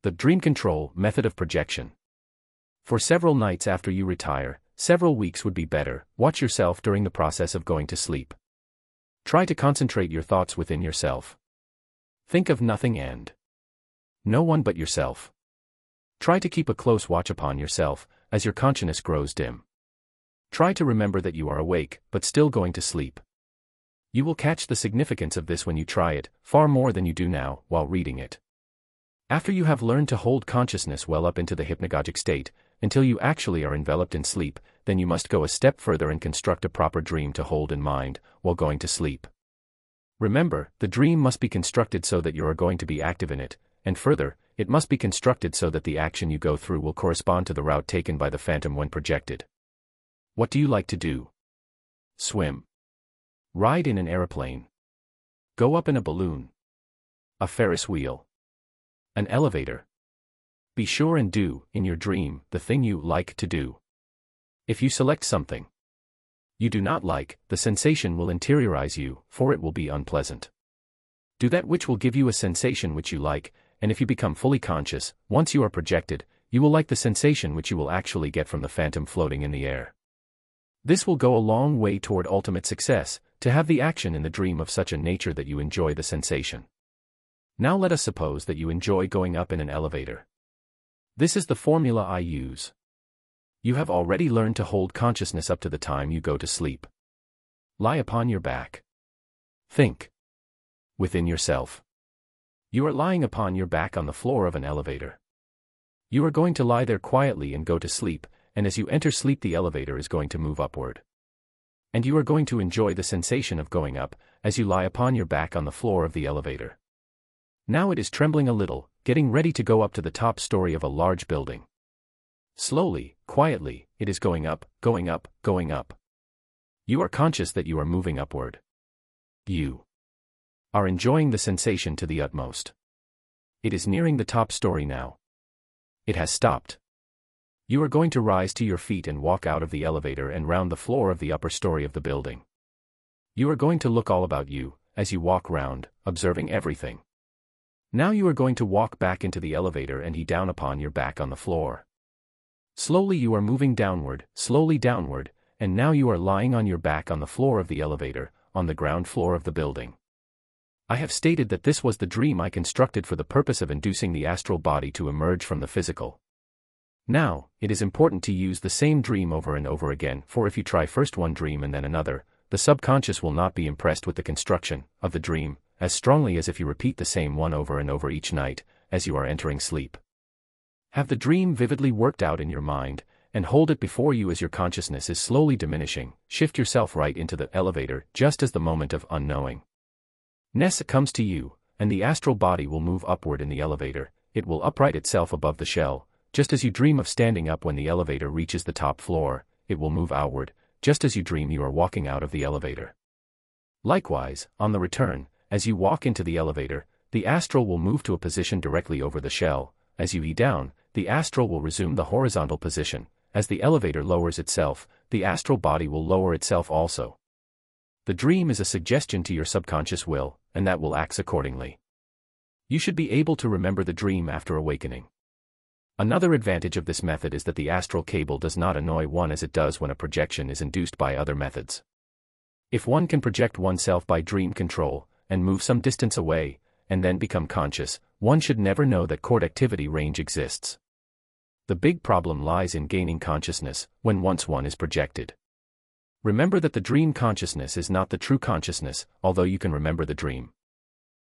The dream control method of projection. For several nights after you retire, several weeks would be better, watch yourself during the process of going to sleep. Try to concentrate your thoughts within yourself. Think of nothing and no one but yourself. Try to keep a close watch upon yourself, as your consciousness grows dim. Try to remember that you are awake, but still going to sleep. You will catch the significance of this when you try it, far more than you do now, while reading it. After you have learned to hold consciousness well up into the hypnagogic state, until you actually are enveloped in sleep, then you must go a step further and construct a proper dream to hold in mind, while going to sleep. Remember, the dream must be constructed so that you are going to be active in it, and further, it must be constructed so that the action you go through will correspond to the route taken by the phantom when projected. What do you like to do? Swim. Ride in an aeroplane. Go up in a balloon. A Ferris wheel. An elevator. Be sure and do, in your dream, the thing you like to do. If you select something you do not like, the sensation will interiorize you, for it will be unpleasant. Do that which will give you a sensation which you like, and if you become fully conscious, once you are projected, you will like the sensation which you will actually get from the phantom floating in the air. This will go a long way toward ultimate success, to have the action in the dream of such a nature that you enjoy the sensation. Now let us suppose that you enjoy going up in an elevator. This is the formula I use. You have already learned to hold consciousness up to the time you go to sleep. Lie upon your back. Think within yourself. You are lying upon your back on the floor of an elevator. You are going to lie there quietly and go to sleep, and as you enter sleep the elevator is going to move upward. And you are going to enjoy the sensation of going up, as you lie upon your back on the floor of the elevator. Now it is trembling a little, getting ready to go up to the top story of a large building. Slowly, quietly, it is going up, going up, going up. You are conscious that you are moving upward. You are enjoying the sensation to the utmost. It is nearing the top story now. It has stopped. You are going to rise to your feet and walk out of the elevator and round the floor of the upper story of the building. You are going to look all about you, as you walk round, observing everything. Now you are going to walk back into the elevator and down upon your back on the floor. Slowly you are moving downward, slowly downward, and now you are lying on your back on the floor of the elevator, on the ground floor of the building. I have stated that this was the dream I constructed for the purpose of inducing the astral body to emerge from the physical. Now, it is important to use the same dream over and over again, for if you try first one dream and then another, the subconscious will not be impressed with the construction of the dream as strongly as if you repeat the same one over and over each night, as you are entering sleep. Have the dream vividly worked out in your mind, and hold it before you as your consciousness is slowly diminishing. Shift yourself right into the elevator just as the moment of unknowing ness comes to you, and the astral body will move upward in the elevator. It will upright itself above the shell, just as you dream of standing up when the elevator reaches the top floor. It will move outward, just as you dream you are walking out of the elevator. Likewise, on the return, as you walk into the elevator, the astral will move to a position directly over the shell. As you down, the astral will resume the horizontal position. As the elevator lowers itself, the astral body will lower itself also. The dream is a suggestion to your subconscious will, and that will act accordingly. You should be able to remember the dream after awakening. Another advantage of this method is that the astral cable does not annoy one as it does when a projection is induced by other methods. If one can project oneself by dream control, and move some distance away, and then become conscious, one should never know that cord activity range exists. The big problem lies in gaining consciousness, when once one is projected. Remember that the dream consciousness is not the true consciousness, although you can remember the dream.